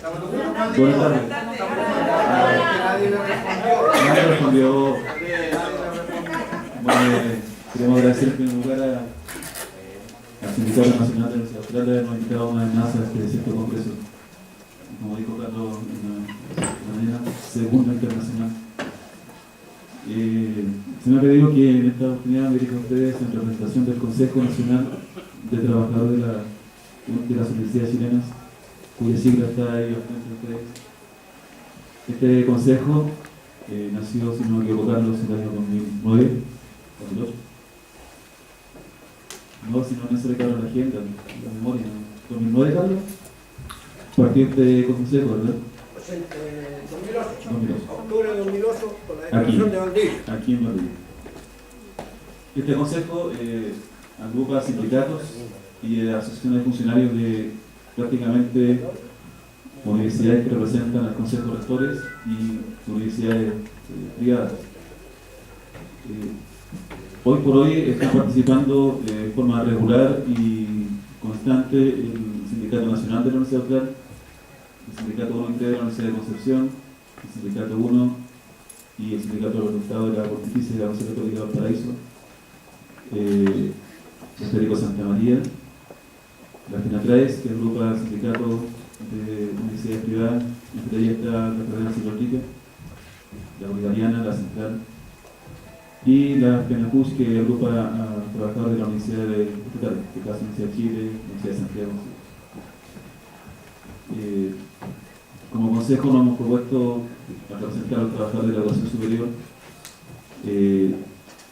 Buenas tardes. Nadie respondió. Bueno, queremos agradecer en primer lugar al Sindicato Nacional de la Universidad Austral de habernos invitado una vez más a este cierto congreso. Como dijo Carlos en la mañana, segundo internacional. Se me ha pedido que en esta oportunidad me dirija a ustedes en representación del Consejo Nacional de Trabajadores de las Universidades Chilenas, cuya sigla está ahí al frente de ustedes. Este consejo nació, si no me equivoco, Carlos, en el año 2009, 2008. No, si no me sale claro la agenda, la memoria. 2009, Carlos, a partir de consejo, ¿verdad? 2008. Octubre de 2008, con la declaración de Valdivia. Aquí en Valdivia. Este consejo agrupa sindicatos y asociaciones de funcionarios de prácticamente universidades que representan al Consejo de Rectores y universidades privadas. Hoy por hoy están participando de forma regular y constante el Sindicato Nacional de la Universidad Austral, el Sindicato 1 de la Universidad de Concepción, el Sindicato 1 y el Sindicato de los Resultados de la Pontificia de la Universidad Católica de Valparaíso, el Federico Santa María, la FENATRAES, que agrupa sindicatos de universidades privadas, entre ellas está la Carrera Cibernética, la Bolivariana, la Central, y la FENACUS, que agrupa a trabajadores de la Universidad de Estatal, en este caso la Universidad de Chile, la Universidad de Santiago. Como consejo nos hemos propuesto a representar a los trabajadores de la educación superior,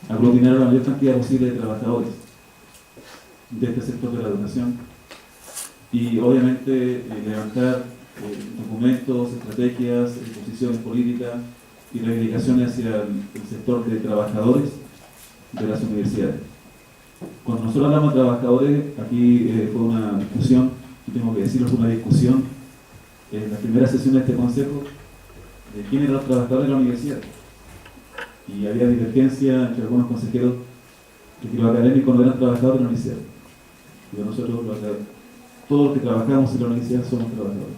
aglutinar a la mayor cantidad posible de trabajadores de este sector de la educación y obviamente levantar documentos, estrategias, posiciones políticas y reivindicaciones hacia el sector de trabajadores de las universidades. Cuando nosotros hablamos de trabajadores, aquí fue una discusión, y tengo que decirlo, fue una discusión en la primera sesión de este consejo de quiénes eran los trabajadores de la universidad. Y había divergencia entre algunos consejeros de que los académicos no eran trabajadores de la universidad. Pero nosotros, todos los que trabajamos en la universidad, somos trabajadores.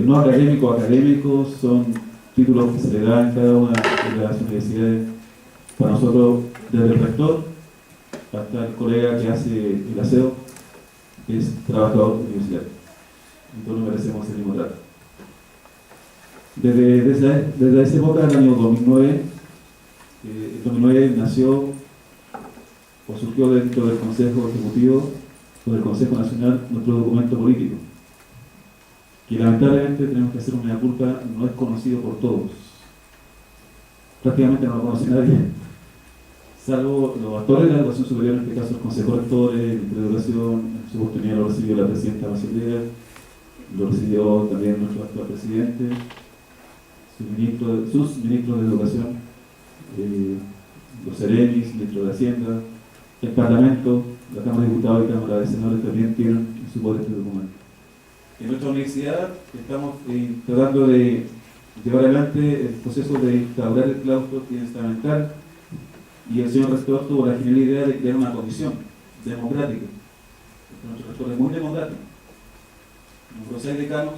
No académicos son títulos que se le dan en cada una de las universidades. Para nosotros, desde el rector hasta el colega que hace el aseo, es trabajador universitario. Y todos merecemos el mismo trato. Desde esa época, el año 2009, el 2009 nació o surgió dentro del Consejo Ejecutivo o del Consejo Nacional nuestro documento político, que lamentablemente tenemos que hacer una culpa, no es conocido por todos. Prácticamente no lo conoce nadie, salvo los actores de la educación superior, en este caso el Consejo Rector, el Ministerio de Educación. En su oportunidad lo recibió la presidenta Bachelet, lo recibió también nuestro actual presidente, sus ministros de Educación, los seremis, ministro de Hacienda, el Parlamento, la Cámara de Diputados y Cámara de Senadores también tienen en su poder este documento. En nuestra universidad estamos tratando de llevar adelante el proceso de instaurar el claustro triestamental y el señor rector tuvo la genial idea de crear una comisión democrática. Nuestro rector es muy democrático. Los 6 decanos,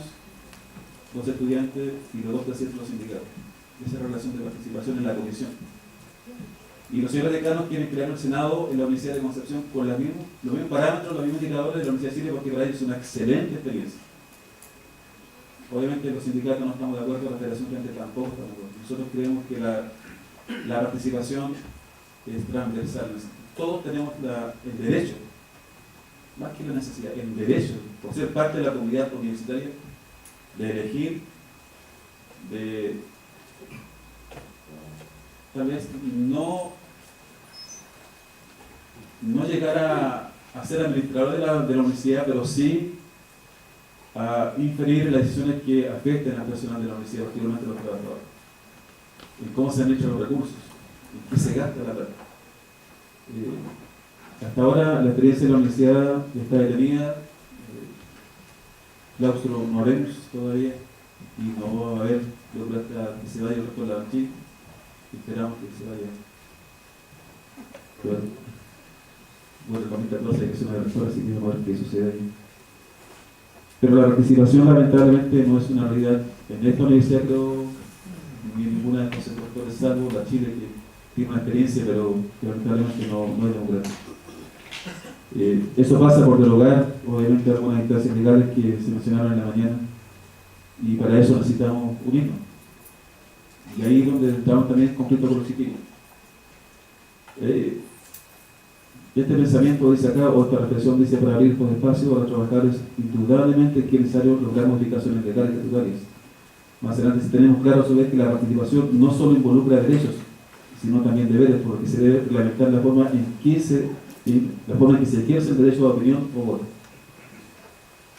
2 estudiantes y los 2 presidentes de los sindicatos. Esa relación de participación en la comisión. Y los señores decanos quieren crear el Senado en la Universidad de Concepción con los mismos parámetros, los mismos indicadores de la Universidad de Chile, porque para ellos es una excelente experiencia. Obviamente los sindicatos no estamos de acuerdo, la Federación Frente tampoco estamos de acuerdo. Nosotros creemos que la participación es transversal. Todos tenemos el derecho, más que la necesidad, el derecho, por ser parte de la comunidad universitaria, de elegir, de tal vez no llegar a ser administrador de la universidad, pero sí a inferir las decisiones que afecten al personal de la universidad, particularmente a los trabajadores, en cómo se han hecho los recursos, en qué se gasta la plata. Hasta ahora la experiencia de la universidad está detenida, claustro no haremos todavía y no va a haber, yo creo, hasta que se vaya el rector de la Banchí. Esperamos que se vaya. Bueno, el 2014 que se va a rector, así que vamos a ver qué sucede ahí. Pero la participación lamentablemente no es una realidad en esta universidad, creo, ni en ninguna de estos sectores, salvo la Chile, que tiene una experiencia, pero que lamentablemente no es democrática. Eso pasa por derogar, obviamente, algunas instancias legales que se mencionaron en la mañana, y para eso necesitamos unirnos. Y ahí es donde entramos también en conflicto con los chiquillos. Este pensamiento dice acá, o esta reflexión dice, para abrir estos espacios a los trabajadores, indudablemente es necesario lograr modificaciones legales y estatutarias. Más adelante, si tenemos claro a su vez que la participación no solo involucra derechos, sino también deberes, por lo que se debe reglamentar la forma en que se ejerce el derecho a opinión o voto.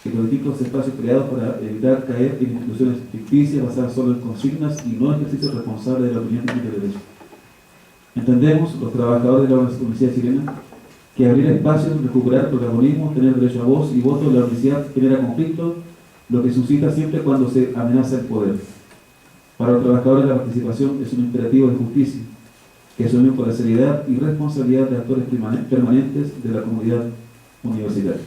Que los distintos espacios creados para evitar caer en instituciones ficticias basadas solo en consignas y no ejercicio responsable de la opinión y del derecho. Entendemos, los trabajadores de la universidad chilena, que abrir espacios, recuperar protagonismo, tener derecho a voz y voto en la universidad genera conflicto, lo que suscita siempre cuando se amenaza el poder. Para los trabajadores la participación es un imperativo de justicia, que asumimos con la seriedad y responsabilidad de actores permanentes de la comunidad universitaria.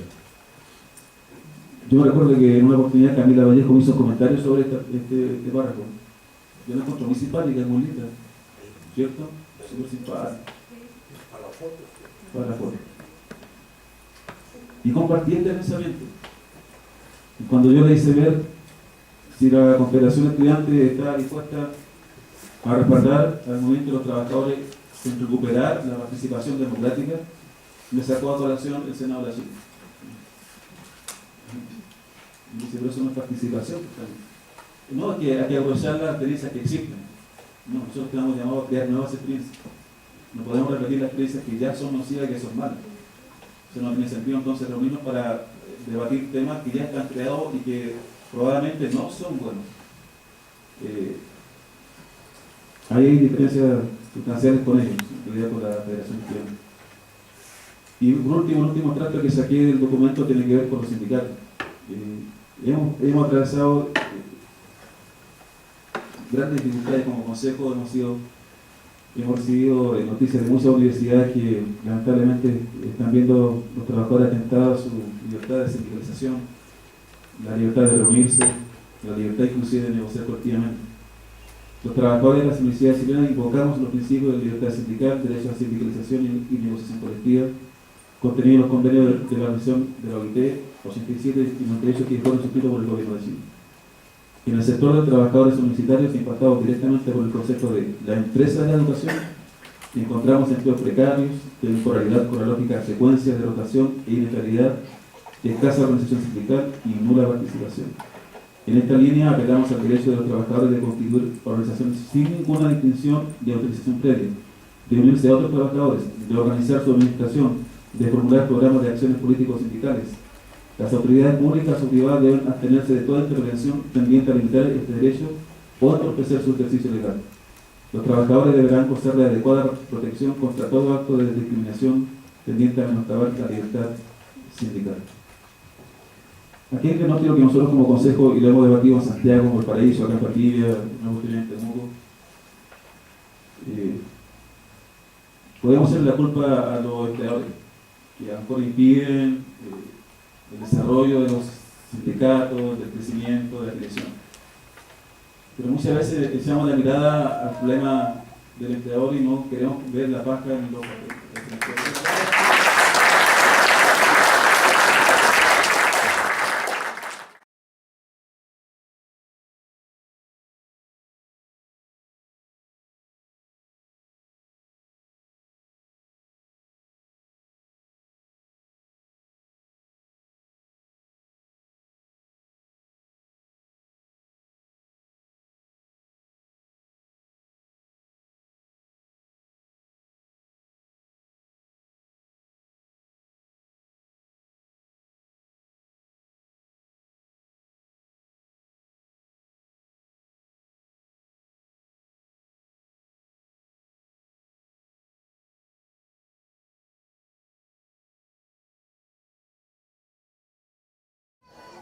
Yo me recuerdo que en una oportunidad Camila Vallejo me hizo comentarios sobre este párrafo. Yo la encuentro muy simpática, muy linda, ¿cierto? Súper simpática. Para la foto. Y compartí este pensamiento. Y cuando yo le hice ver si la Confederación Estudiante estaba dispuesta a respaldar al movimiento de los trabajadores en recuperar la participación democrática, me sacó a colación el Senado de la Chile. Y dice, pero eso no es participación. No, es que hay que aprovechar las experiencias que existen. No, nosotros estamos llamados a crear nuevas experiencias. No podemos repetir las experiencias que ya son nocivas y que son malas. Eso no tiene sentido entonces reunirnos para debatir temas que ya están creados y que probablemente no son buenos. Hay diferencias sustanciales con ellos, en realidad con la Federación Estudiantil. Y un último trato que saqué del documento tiene que ver con los sindicatos. Hemos atravesado grandes dificultades como consejo, hemos recibido noticias de muchas universidades que lamentablemente están viendo los trabajadores atentados a su libertad de sindicalización, la libertad de reunirse, la libertad inclusive de negociar colectivamente. Los trabajadores de las universidades chilenas invocamos los principios de libertad sindical, derecho a sindicalización y negociación colectiva, contenido en los convenios de la Organización de la OIT 87 y 98 que fueron suscritos por el Gobierno de Chile. En el sector de trabajadores universitarios impactados directamente por el concepto de la empresa de la educación, encontramos empleos precarios, temporalidad con la lógica de secuencias de rotación e inestabilidad, escasa organización sindical y nula participación. En esta línea apelamos al derecho de los trabajadores de constituir organizaciones sin ninguna distinción de autorización previa, de unirse a otros trabajadores, de organizar su administración, de formular programas de acciones políticos sindicales. Las autoridades públicas o privadas deben abstenerse de toda intervención tendiente a limitar este derecho o entorpecer su ejercicio legal. Los trabajadores deberán gozar de adecuada protección contra todo acto de discriminación tendiente a menoscabar la libertad sindical. Aquí hay que no quiero que nosotros como consejo, y lo hemos debatido en Santiago, en Valparaíso, acá en Valdivia, en oportunidad en Temuco, podemos hacerle la culpa a los empleadores, que a lo mejor impiden el desarrollo de los sindicatos, del crecimiento, de la creación. Pero muchas veces echamos la mirada al problema del empleador y no queremos ver la paja en los papeles.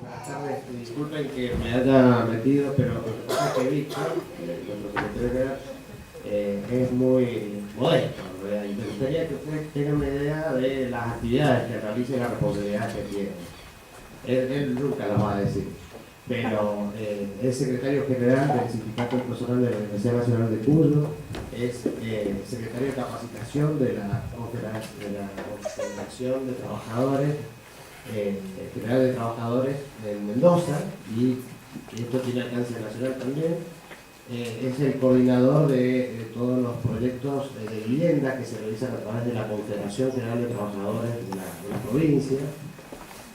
Buenas tardes, disculpen que me haya metido, pero lo que pasa es que Víctor, nuestro secretario general, es muy modesto, ¿verdad? Y me gustaría que ustedes tengan una idea de las actividades que realiza y la responsabilidad que tiene. él nunca lo va a decir, pero es secretario general del Sindicato del Personal de la Universidad Nacional de Cuyo, es secretario de capacitación de la Confederación de Trabajadores, General de Trabajadores en Mendoza, y esto tiene alcance nacional también. Es el coordinador de todos los proyectos de vivienda que se realizan a través de la Confederación General de Trabajadores de la provincia.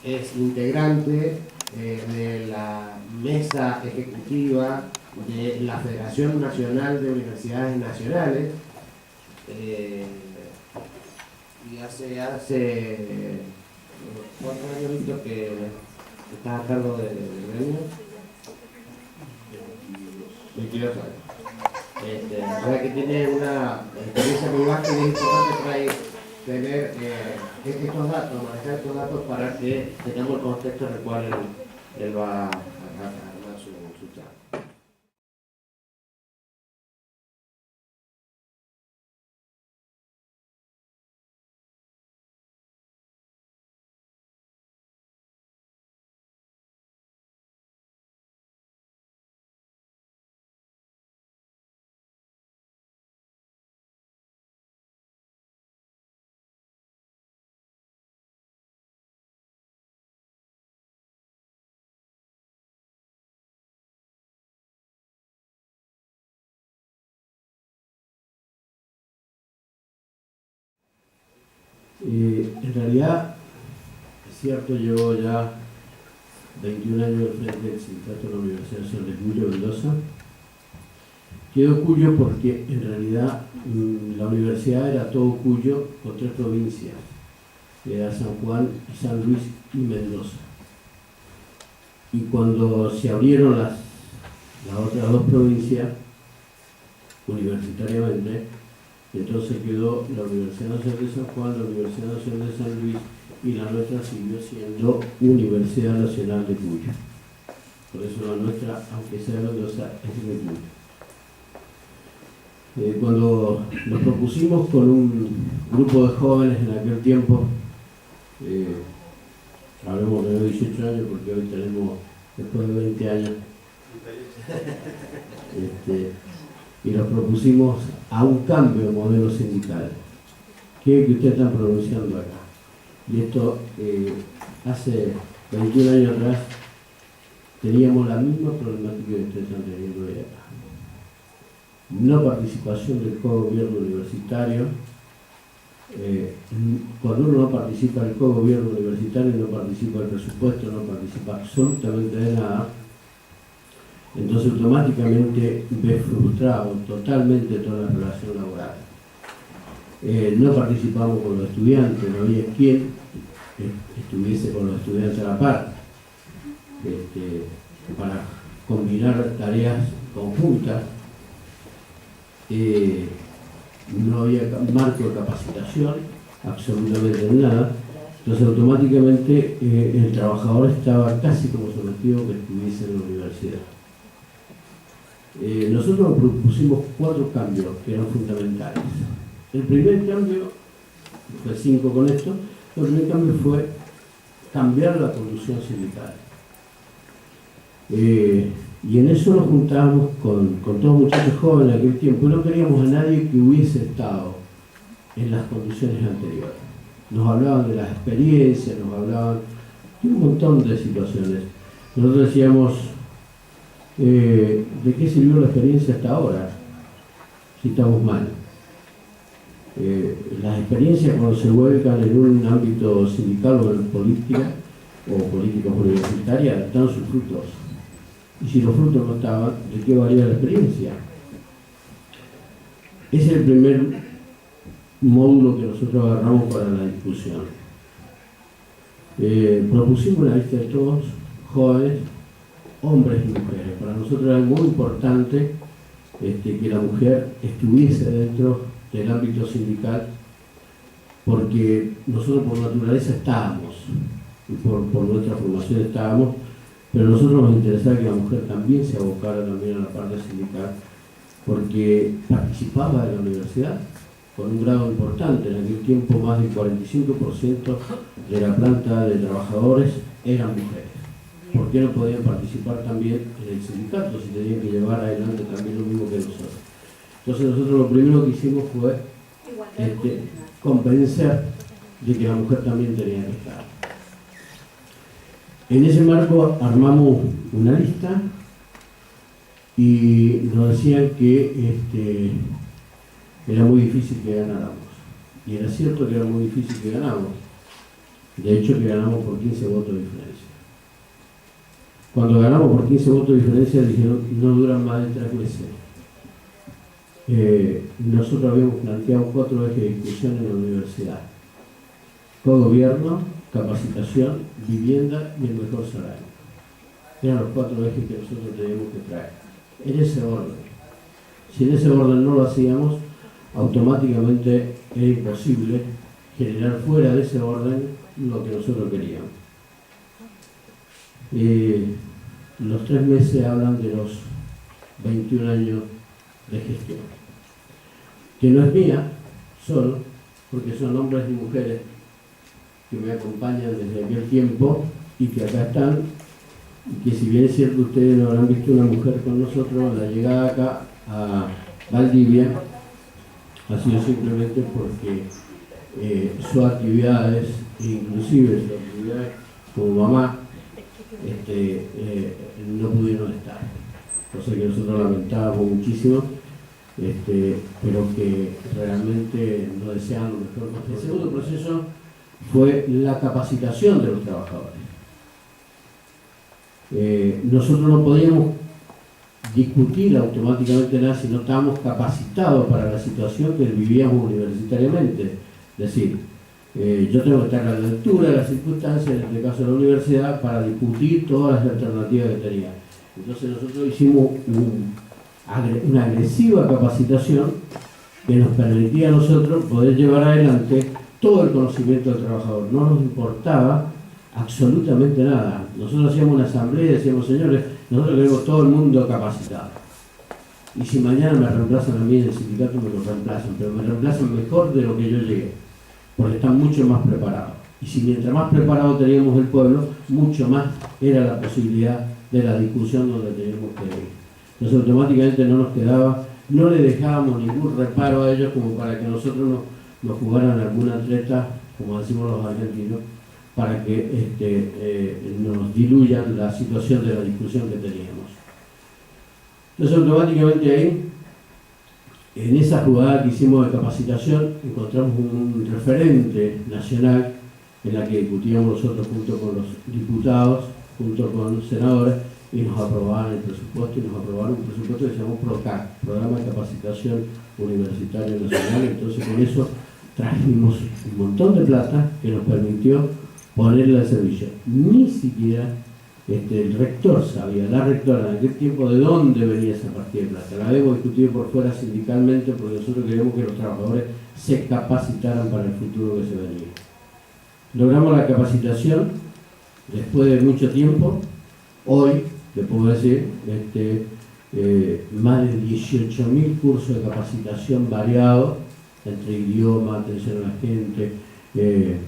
Es integrante de la mesa ejecutiva de la Federación Nacional de Universidades Nacionales, y hace 4 años Víctor, que está a cargo del gremio. 22 años. La verdad que tiene una experiencia muy vasta y es importante tener estos datos, manejar estos datos para que tengamos el contexto en el cual él va a armar su charla. En realidad, es cierto, llevo ya 21 años al frente del sindicato de la Universidad Nacional de Cuyo, Mendoza. Quedó Cuyo porque en realidad la universidad era todo Cuyo con 3 provincias, era San Juan, San Luis y Mendoza. Y cuando se abrieron las otras 2 provincias, universitariamente, entonces quedó la Universidad Nacional de San Juan, la Universidad Nacional de San Luis, y la nuestra siguió siendo Universidad Nacional de Cuyo. Por eso la nuestra, aunque sea Mendoza, es de Cuyo. Cuando nos propusimos con un grupo de jóvenes en aquel tiempo, hablemos de 18 años porque hoy tenemos, después de 20 años, y nos propusimos a un cambio de modelo sindical, que es que ustedes están pronunciando acá. Y esto, hace 21 años atrás, teníamos la misma problemática que ustedes están teniendo hoy acá. No participación del cogobierno universitario. Cuando uno no participa del cogobierno universitario, no participa del presupuesto, no participa absolutamente de nada, entonces automáticamente ves frustrado totalmente toda la relación laboral. No participamos con los estudiantes, no había quien estuviese con los estudiantes a la par, para combinar tareas conjuntas. No había marco de capacitación, absolutamente nada. Entonces automáticamente el trabajador estaba casi como sometido que estuviese en la universidad. Nosotros nos propusimos 4 cambios que eran fundamentales. El primer cambio, fue 5 con esto, el primer cambio fue cambiar la conducción sindical. Y en eso nos juntábamos con todos muchachos jóvenes de aquel tiempo y no queríamos a nadie que hubiese estado en las condiciones anteriores. Nos hablaban de las experiencias, nos hablaban de un montón de situaciones. Nosotros decíamos, ¿de qué sirvió la experiencia hasta ahora? Si estamos mal. Las experiencias cuando se vuelcan en un ámbito sindical o en política o políticas universitarias dan sus frutos. Y si los frutos no estaban, ¿de qué valía la experiencia? Ese es el primer módulo que nosotros agarramos para la discusión. Propusimos una lista de todos, jóvenes, hombres y mujeres. Para nosotros era muy importante que la mujer estuviese dentro del ámbito sindical, porque nosotros por naturaleza estábamos, y por nuestra formación estábamos, pero a nosotros nos interesaba que la mujer también se abocara también a la parte sindical, porque participaba de la universidad, con un grado importante. En aquel tiempo más del 45% de la planta de trabajadores eran mujeres. ¿Por qué no podían participar también en el sindicato si tenían que llevar adelante también lo mismo que nosotros? Entonces nosotros lo primero que hicimos fue convencer de que la mujer también tenía que estar. En ese marco armamos una lista y nos decían que era muy difícil que ganáramos. Y era cierto que era muy difícil que ganáramos. De hecho, que ganamos por 15 votos de diferencia. Cuando ganamos por 15 votos de diferencia, dijeron no duran más de 3 meses. Nosotros habíamos planteado 4 ejes de discusión en la universidad: cogobierno, capacitación, vivienda y el mejor salario. Eran los 4 ejes que nosotros teníamos que traer, en ese orden. Si en ese orden no lo hacíamos, automáticamente era imposible generar fuera de ese orden lo que nosotros queríamos. Los 3 meses hablan de los 21 años de gestión, que no es mía solo, porque son hombres y mujeres que me acompañan desde aquel tiempo y que acá están, y que si bien es cierto ustedes no habrán visto una mujer con nosotros, la llegada acá a Valdivia ha sido simplemente porque sus actividades, inclusive sus actividades como mamá, no pudieron estar, cosa que nosotros lamentábamos muchísimo, pero que realmente no deseaban lo mejor. El segundo proceso fue la capacitación de los trabajadores. Nosotros no podíamos discutir automáticamente nada si no estábamos capacitados para la situación que vivíamos universitariamente. Es decir, yo tengo que estar a la altura de las circunstancias, en este caso de la universidad, para discutir todas las alternativas que tenía. Entonces nosotros hicimos una agresiva capacitación que nos permitía a nosotros poder llevar adelante todo el conocimiento del trabajador. No nos importaba absolutamente nada. Nosotros hacíamos una asamblea y decíamos, señores, nosotros queremos todo el mundo capacitado. Y si mañana me reemplazan a mí en el sindicato, me lo reemplazan, pero me reemplazan mejor de lo que yo llegué, porque están mucho más preparados. Y si mientras más preparado teníamos el pueblo, mucho más era la posibilidad de la discusión donde teníamos que ir. Entonces automáticamente no nos quedaba, no le dejábamos ningún reparo a ellos como para que nosotros nos jugaran alguna atleta, como decimos los argentinos, para que nos diluyan la situación de la discusión que teníamos. Entonces automáticamente ahí, en esa jugada que hicimos de capacitación, encontramos un referente nacional en la que discutíamos nosotros junto con los diputados, junto con los senadores, y nos aprobaban el presupuesto, y nos aprobaron un presupuesto que se llamó PROCAC, Programa de Capacitación Universitario Nacional. Entonces con eso trajimos un montón de plata que nos permitió ponerla al servicio. Ni siquiera el rector sabía, la rectora en aquel tiempo, de dónde venía esa partida de plata. La habíamos discutido por fuera sindicalmente porque nosotros queríamos que los trabajadores se capacitaran para el futuro que se venía. Logramos la capacitación después de mucho tiempo. Hoy, le puedo decir, más de 18.000 cursos de capacitación variados, entre idioma, atención a la gente, de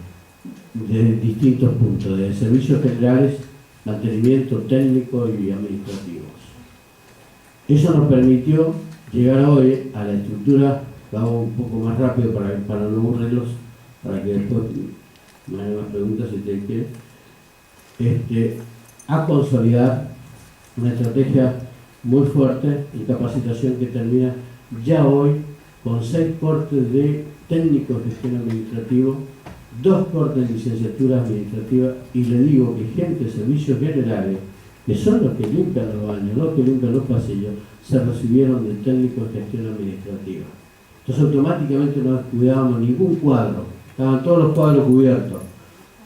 distintos puntos, de servicios generales, mantenimiento técnico y administrativos. Eso nos permitió llegar hoy a la estructura, vamos un poco más rápido para no aburrirlos, para que después me hagan las preguntas si ustedes quieren, a consolidar una estrategia muy fuerte en capacitación que termina ya hoy con 6 cortes de técnico de gestión administrativa, 2 cortes de licenciatura administrativa, y le digo que gente de servicios generales, que son los que limpian los baños, los que limpian los pasillos, se recibieron de técnicos de gestión administrativa. Entonces automáticamente no descuidábamos ningún cuadro, estaban todos los cuadros cubiertos.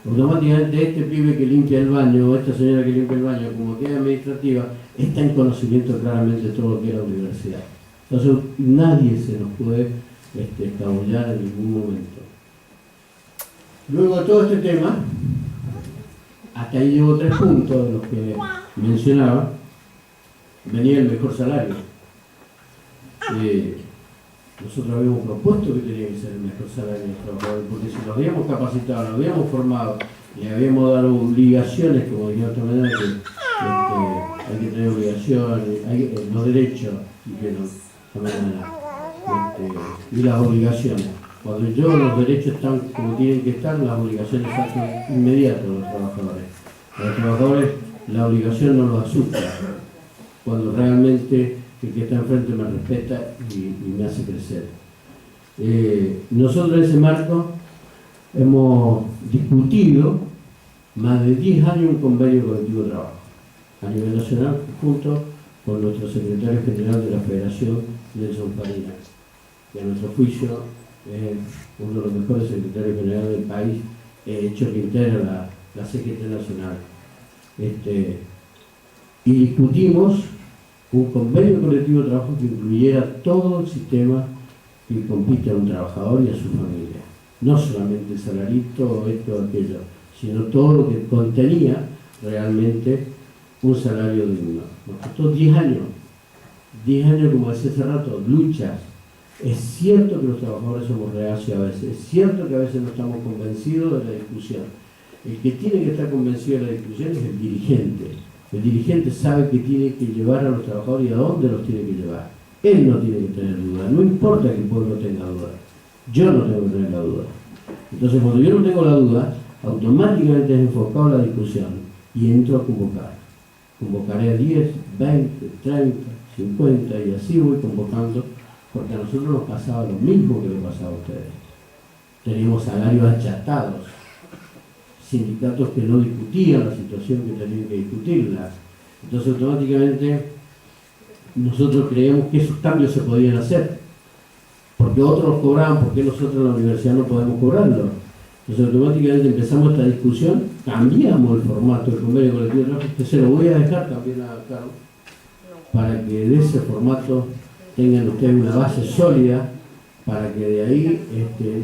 Automáticamente este pibe que limpia el baño, o esta señora que limpia el baño, como que es administrativa, está en conocimiento claramente de todo lo que es la universidad. Entonces nadie se nos puede escabullar en ningún momento. Luego de todo este tema, hasta ahí llevo 3 puntos de los que mencionaba, venía el mejor salario. nosotros habíamos propuesto que tenía que ser el mejor salario de los trabajadores, porque si los habíamos capacitado, los habíamos formado, le habíamos dado obligaciones, como dije de otra manera, que hay que tener obligaciones, los derechos y las obligaciones. Cuando los derechos están como tienen que estar, las obligaciones son inmediatas a los trabajadores. A los trabajadores la obligación no los asusta, cuando realmente el que está enfrente me respeta y me hace crecer. Nosotros en ese marco hemos discutido más de 10 años un convenio colectivo de trabajo a nivel nacional, junto con nuestro secretario general de la Federación, Nelson Farina, que a nuestro juicio es uno de los mejores secretarios generales del país, hecho que integra la CGT nacional. Y discutimos un convenio colectivo de trabajo que incluyera todo el sistema que compite a un trabajador y a su familia. No solamente el salarito, esto o aquello, sino todo lo que contenía realmente un salario digno. Nos costó 10 años, como decía hace rato, luchas. Es cierto que los trabajadores somos reacios a veces, es cierto que a veces no estamos convencidos de la discusión. El que tiene que estar convencido de la discusión es el dirigente. El dirigente sabe que tiene que llevar a los trabajadores y a dónde los tiene que llevar. Él no tiene que tener duda, no importa que el pueblo tenga duda. Yo no tengo que tener la duda. Entonces, cuando yo no tengo la duda, automáticamente es enfocado la discusión y entro a convocar. Convocaré a 10, 20, 30, 50 y así voy convocando, porque a nosotros nos pasaba lo mismo que le pasaba a ustedes. Teníamos salarios achatados, sindicatos que no discutían la situación que tenían que discutirla. Entonces automáticamente nosotros creíamos que esos cambios se podían hacer. Porque otros los cobraban, ¿por qué nosotros en la universidad no podemos cobrarlo? Entonces automáticamente empezamos esta discusión, cambiamos el formato del convenio colectivo de trabajo, que se lo voy a dejar también a Carlos, para que de ese formato tengan ustedes una base sólida, para que de ahí,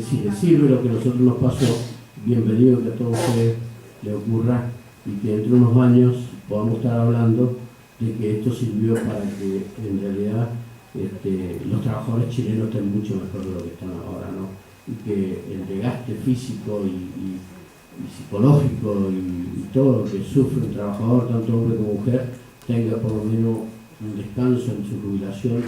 si les sirve lo que a nosotros nos pasó, bienvenido que a todos ustedes les ocurra y que dentro de unos años podamos estar hablando de que esto sirvió para que en realidad los trabajadores chilenos estén mucho mejor de lo que están ahora, ¿no? Y que el desgaste físico y psicológico y todo lo que sufre un trabajador, tanto hombre como mujer, tenga por lo menos un descanso en su jubilación.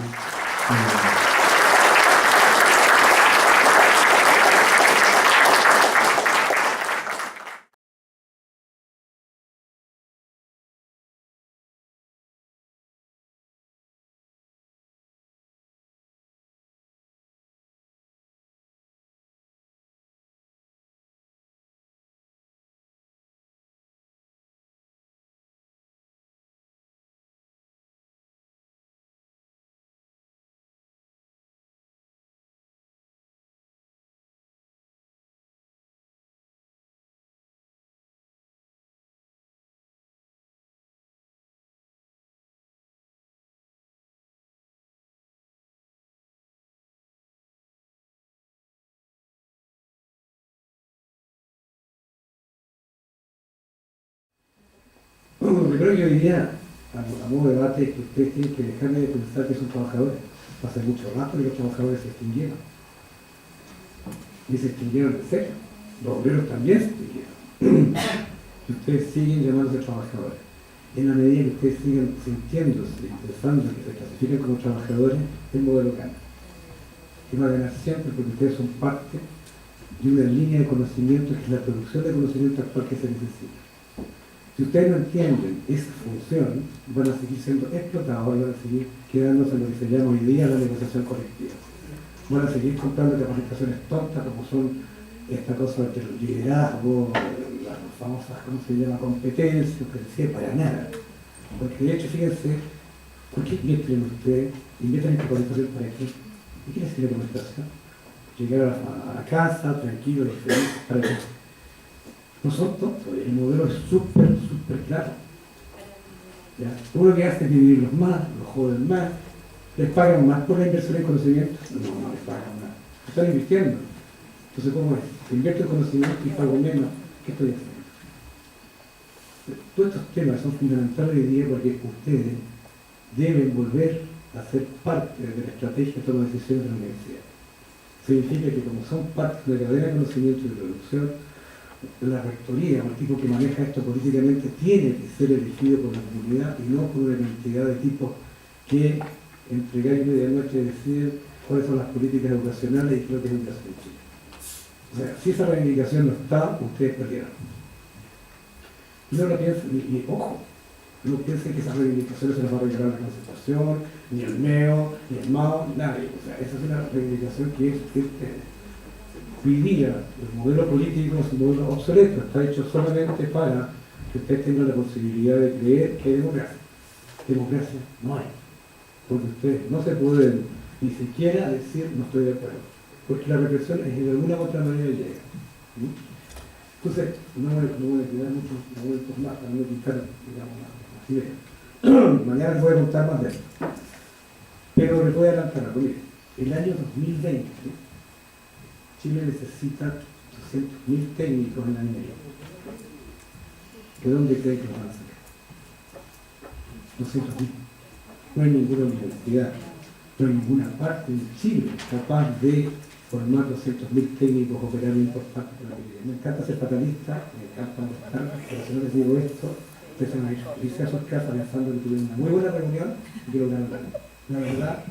Lo primero que yo diría, a modo de debate, es que ustedes tienen que dejarme de pensar que son trabajadores. Hace mucho rato que los trabajadores se extinguieron. Y se extinguieron en serio. Los obreros también se extinguieron. Y ustedes siguen llamándose trabajadores. En la medida que ustedes siguen sintiéndose y pensando que se clasifican como trabajadores, el modelo gana. Y va a ganar siempre porque ustedes son parte de una línea de conocimiento que es la producción de conocimiento actual que se necesita. Si ustedes no entienden esa función, van a seguir siendo explotados, van a seguir quedándose en lo que se llama hoy día la negociación colectiva. Van a seguir comprando capacitaciones tontas como son esta cosa de los liderazgos, las famosas, ¿cómo se llama?, competencias, que no sirve para nada. Porque de hecho, fíjense, ¿por qué invierten ustedes? Invierten en capacitación para qué? ¿Y qué les sirve la capacitación? Llegar a la casa, tranquilo, feliz, ¿para qué? No son tontos, el modelo es súper claro. ¿Ya? Uno que hace es dividirlos más, los joden más, les pagan más por la inversión en conocimiento. No les pagan más. Están invirtiendo. Entonces, ¿cómo es? Invierto en conocimiento y pago menos. ¿Qué estoy haciendo? Todos estos temas son fundamentales hoy día porque ustedes deben volver a ser parte de la estrategia de toma de decisiones de la universidad. Significa que como son parte de la cadena de conocimiento y de producción, la rectoría, o el tipo que maneja esto políticamente, tiene que ser elegido por la comunidad y no por una cantidad de tipos que entre gallo y medianoche deciden cuáles son las políticas educacionales y creo que es educación en Chile. O sea, si esa reivindicación no está, ustedes perdieron. No lo piensen, y ojo, no piensen que esas reivindicaciones se las va a regalar la Concertación, ni el MEO, ni el MAO, nadie. O sea, esa es una reivindicación que es hoy día el modelo político es un modelo obsoleto, está hecho solamente para que ustedes tengan la posibilidad de creer que hay democracia. Democracia no hay, porque ustedes no se pueden ni siquiera decir no estoy de acuerdo, porque la represión es de alguna u otra manera llega. Entonces, no voy a quedar mucho, no voy a informar, para no quitar, digamos, la idea. Mañana les voy a contar más de esto. Pero les voy a adelantar algo. Miren, el año 2020, Chile necesita 200.000 técnicos en la minería. ¿De dónde creen que los van a sacar? 200.000. No hay ninguna universidad, no hay ninguna parte de Chile capaz de formar 200.000 técnicos operarios importantes para la minería. Me encanta ser fatalista, me encanta mostrar, pero si no les digo esto, ustedes van a irse a sus casas pensando que tuvieron una muy buena reunión y que lograron algo. La verdad,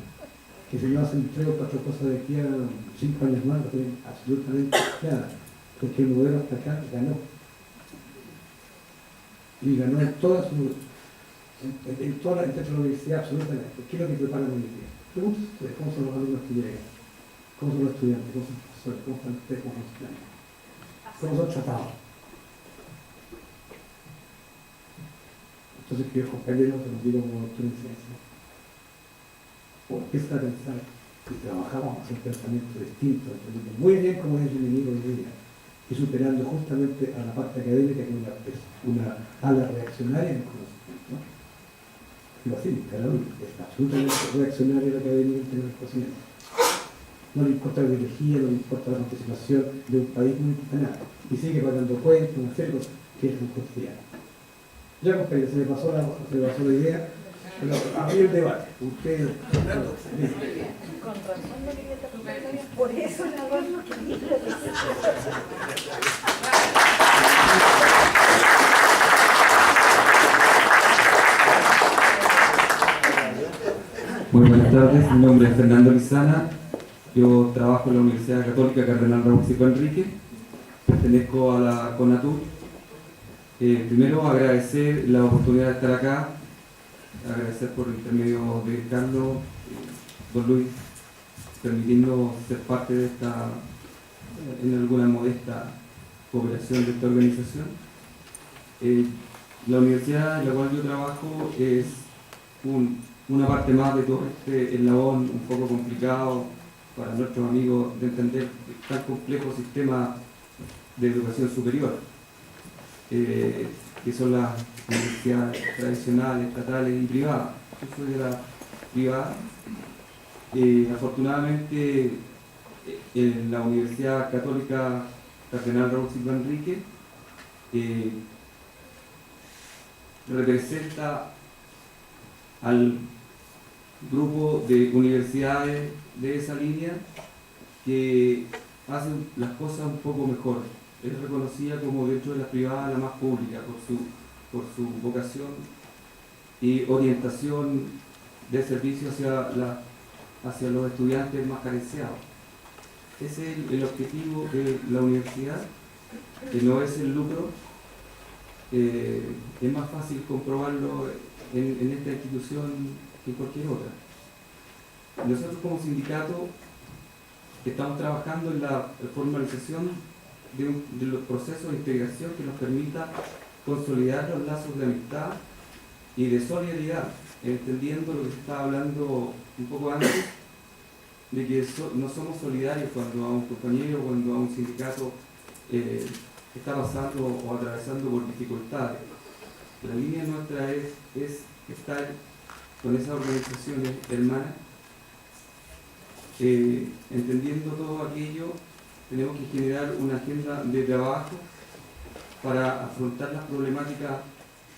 que si no hacen 3 o 4 cosas de aquí a 5 años más, no tienen absolutamente nada, porque el modelo hasta acá ganó. Y ganó en toda la universidad absolutamente. ¿Qué es lo que preparan hoy en día? Pregúntense ustedes, ¿cómo son los alumnos que llegan? ¿Cómo son los estudiantes? ¿Cómo son los profesores? ¿Cómo están ustedes como estudiantes? ¿Cómo son tratados? Entonces, queridos compañeros, se los digo como doctor en ciencia. O empieza a pensar que trabajamos hacia un pensamiento distinto, entendiendo muy bien cómo es el enemigo hoy día, y superando justamente a la parte académica que es una ala reaccionaria en el conocimiento. Digo así, cada uno es absolutamente reaccionaria la académica en el conocimiento. No le importa la ideología, no le importa la participación de un país, no le importa nada. Y sigue pagando cuentas, una serie de cosas que es un cotidiano. Ya, compañeros, se me pasó la idea. Pero abrí el debate. Usted. Con razón no quería estar por eso la voz no quería. Muy buenas tardes, mi nombre es Fernando Lizana, yo trabajo en la Universidad Católica Cardenal Raúl Cico Enrique, pertenezco a la CONATUR. Primero agradecer la oportunidad de estar acá, agradecer por el intermedio de Carlos, don Luis, permitiendo ser parte de esta, en alguna modesta cooperación de esta organización. La universidad en la cual yo trabajo es una parte más de todo este eslabón un poco complicado para nuestros amigos de entender el tan complejo sistema de educación superior, que son las universidades tradicionales, estatales y privadas. Yo soy de la privada. Afortunadamente, en la Universidad Católica Cardenal Raúl Cico Enrique representa al grupo de universidades de esa línea que hacen las cosas un poco mejor. Es reconocida como, dentro de las privadas, la más pública por su vocación y orientación de servicio hacia los estudiantes más carenciados. Ese es el objetivo de la universidad, que no es el lucro. Es más fácil comprobarlo en esta institución que en cualquier otra. Nosotros como sindicato estamos trabajando en la formalización de los procesos de integración que nos permita consolidar los lazos de amistad y de solidaridad, entendiendo lo que se estaba hablando un poco antes, de que no somos solidarios cuando a un compañero, cuando a un sindicato está pasando o atravesando por dificultades. La línea nuestra es estar con esas organizaciones hermanas, entendiendo todo aquello. Tenemos que generar una agenda de trabajo para afrontar las problemáticas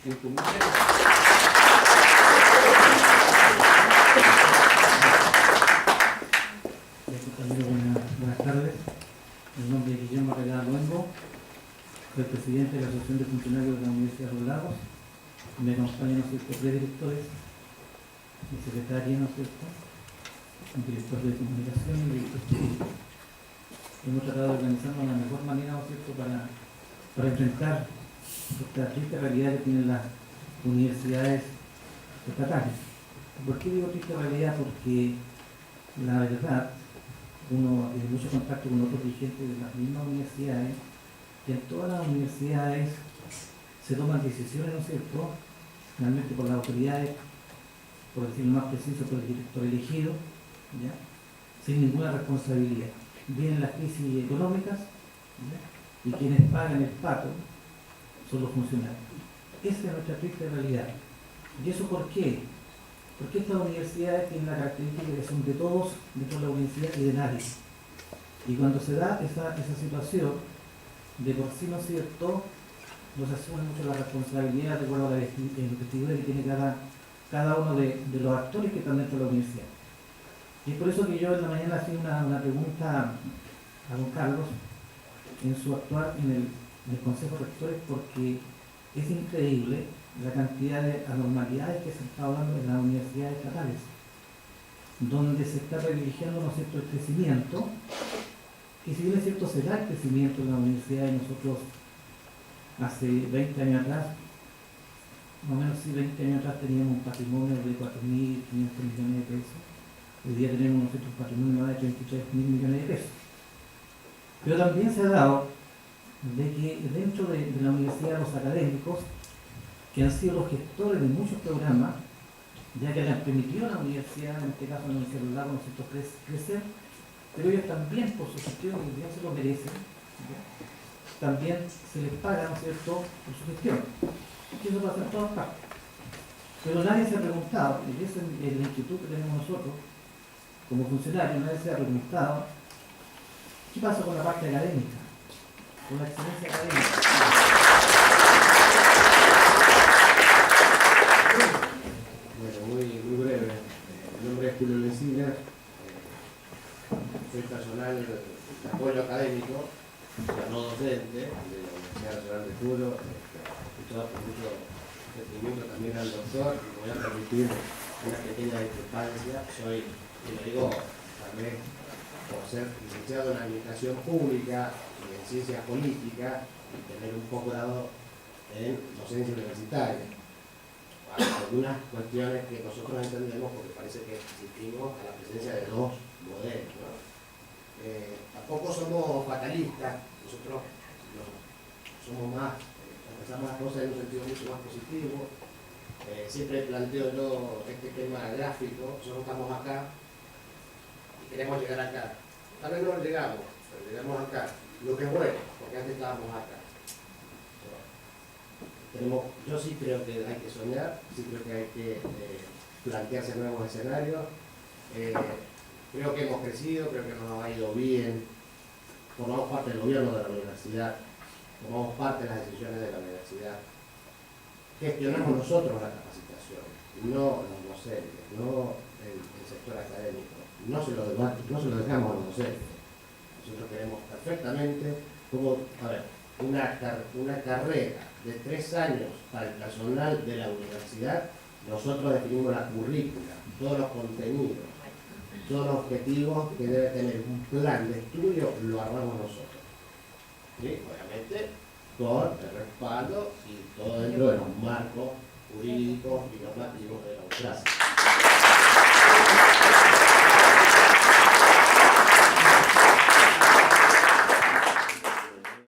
en común. soy presidente de la Asociación de Funcionarios de la Universidad de los Lagos, me acompañan, ¿no es cierto?, tres directores, mi secretaria, ¿no es cierto?, un director de comunicación y un director técnico. Hemos tratado de organizarnos de la mejor manera, ¿no es cierto?, para enfrentar esta triste realidad que tienen las universidades estatales. ¿Por qué digo triste realidad? Porque la verdad, uno tiene mucho contacto con otros dirigentes de las mismas universidades, que en todas las universidades se toman decisiones, ¿no es cierto?, finalmente por las autoridades, por decirlo más preciso, por el director elegido, ¿ya?, sin ninguna responsabilidad. Vienen las crisis económicas, ¿ya?, y quienes pagan el pato son los funcionarios. Esa es nuestra triste realidad. ¿Y eso por qué? Porque estas universidades tienen la característica de que son de todos dentro de la universidad y de nadie. Y cuando se da esa situación, de por sí, ¿no es cierto?, nos asume mucho la responsabilidad de acuerdo a la investidura que tiene cada uno de los actores que están dentro de la universidad. Y es por eso que yo en la mañana hacía una pregunta a don Carlos en su actuar en el Consejo de Rectores, porque es increíble la cantidad de anormalidades que se está hablando en las universidades estatales, donde se está privilegiando, ¿no es cierto?, el crecimiento, que si bien es cierto se da el crecimiento en la universidad, y nosotros hace 20 años atrás, más o menos sí, 20 años atrás teníamos un patrimonio de 4.500 millones de pesos, hoy día tenemos nosotros un patrimonio de 33.000 millones de pesos. Pero también se ha dado de que dentro de la universidad los académicos, que han sido los gestores de muchos programas, ya que les han permitido a la universidad, en este caso a la Universidad de los Lagos, nosotros crecer, pero ellos también, por su gestión, y bien se lo merecen, ¿ya?, también se les paga, ¿no es cierto?, por su gestión. Y eso pasa en todas partes. Pero nadie se ha preguntado, y esa es la inquietud que tenemos nosotros, como funcionarios, nadie se ha preguntado, ¿qué pasa con la parte académica? Con la excelencia académica. Bueno, muy breve. Mi nombre es Julio Lencina, soy personal de apoyo académico, pero no docente, de la Universidad Nacional de Cuyo. Escuchado con mucho sentimiento también al doctor, y me voy a permitir una pequeña discrepancia. Soy, y lo digo tal vez por ser licenciado en Administración Pública y en Ciencias Políticas, y tener un posgrado en docencia universitaria. Algunas cuestiones que nosotros entendemos, porque parece que asistimos a la presencia de dos modelos, ¿no? Tampoco somos fatalistas, nosotros somos más, pensamos las cosas en un sentido mucho más positivo. Siempre planteo yo este tema gráfico. Nosotros estamos acá y queremos llegar acá. Tal vez no llegamos, pero llegamos acá, lo que es bueno, porque antes estábamos acá. Yo sí creo que hay que soñar, sí creo que hay que plantearse nuevos escenarios. Creo que hemos crecido, creo que nos ha ido bien, formamos parte del gobierno de la universidad, formamos parte de las decisiones de la universidad, gestionamos nosotros la capacitación, no los docentes, no el sector académico, no se lo dejamos a los docentes. Nosotros queremos perfectamente una carrera de 3 años para el personal de la universidad. Nosotros definimos la currícula, todos los contenidos, todos los objetivos que debe tener un plan de estudio, lo armamos nosotros. ¿Sí? Obviamente con el respaldo y todo dentro de los marcos jurídicos y normativos de la UCRAS.